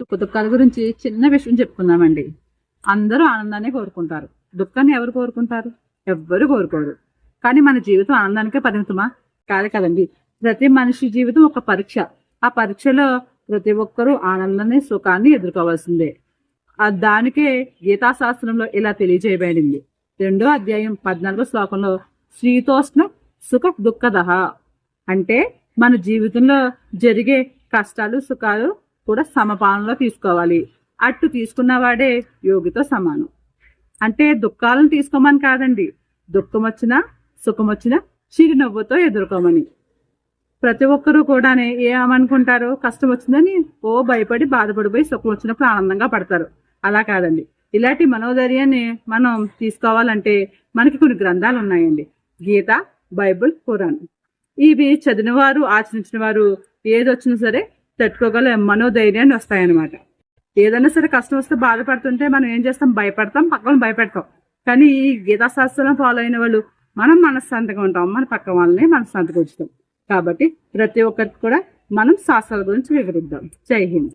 సుఖ దుఃఖాల గురించి చిన్న విషయం చెప్పుకుందామండి. అందరూ ఆనందాన్ని కోరుకుంటారు. దుఃఖాన్ని ఎవరు కోరుకుంటారు? ఎవ్వరు కోరుకోరు. కానీ మన జీవితం ఆనందానికే పరిమితమా? కాదు కదండి. ప్రతి మనిషి జీవితం ఒక పరీక్ష. ఆ పరీక్షలో ప్రతి ఒక్కరూ ఆనందాన్ని, సుఖాన్ని ఎదుర్కోవాల్సిందే. దానికే గీతాశాస్త్రంలో ఇలా తెలియజేయబడింది. 2వ అధ్యాయం 14వ శ్లోకంలో శీతోష్ణ సుఖ దుఃఖదహ అంటే మన జీవితంలో జరిగే కష్టాలు సుఖాలు కూడా సమపాలనలో తీసుకోవాలి. అట్టు తీసుకున్నవాడే యోగితో సమానం. అంటే దుఃఖాలను తీసుకోమని కాదండి, దుఃఖం వచ్చినా సుఖం వచ్చినా చిరునవ్వుతో ఎదుర్కోమని. ప్రతి ఒక్కరూ కూడా ఏమనుకుంటారు, కష్టం వచ్చిందని భయపడి బాధపడిపోయి సుఖం వచ్చినప్పుడు ఆనందంగా పడతారు. అలా కాదండి. ఇలాంటి మనోధైర్యాన్ని మనం తీసుకోవాలంటే మనకి కొన్ని గ్రంథాలు ఉన్నాయండి. గీత, బైబిల్, ఖురాన్. ఇవి చదివిన వారు, ఆచరించిన వారు ఏదొచ్చినా సరే తట్టుకోగల మనోధైర్యాన్ని వస్తాయన్నమాట. ఏదైనా సరే కష్టం వస్తే బాధపడుతుంటే మనం ఏం చేస్తాం? భయపడతాం, పక్కన భయపెడతాం. కానీ ఈ గీతాశాస్త్రం ఫాలో అయిన వాళ్ళు మనం మనశ్శాంతిగా ఉంటాం, మన పక్క వాళ్ళని మనశ్శాంతిగా ఉంచుతాం. కాబట్టి ప్రతి ఒక్కరికి కూడా మనం శాస్త్రాల గురించి వివరిద్దాం. జై హింద్.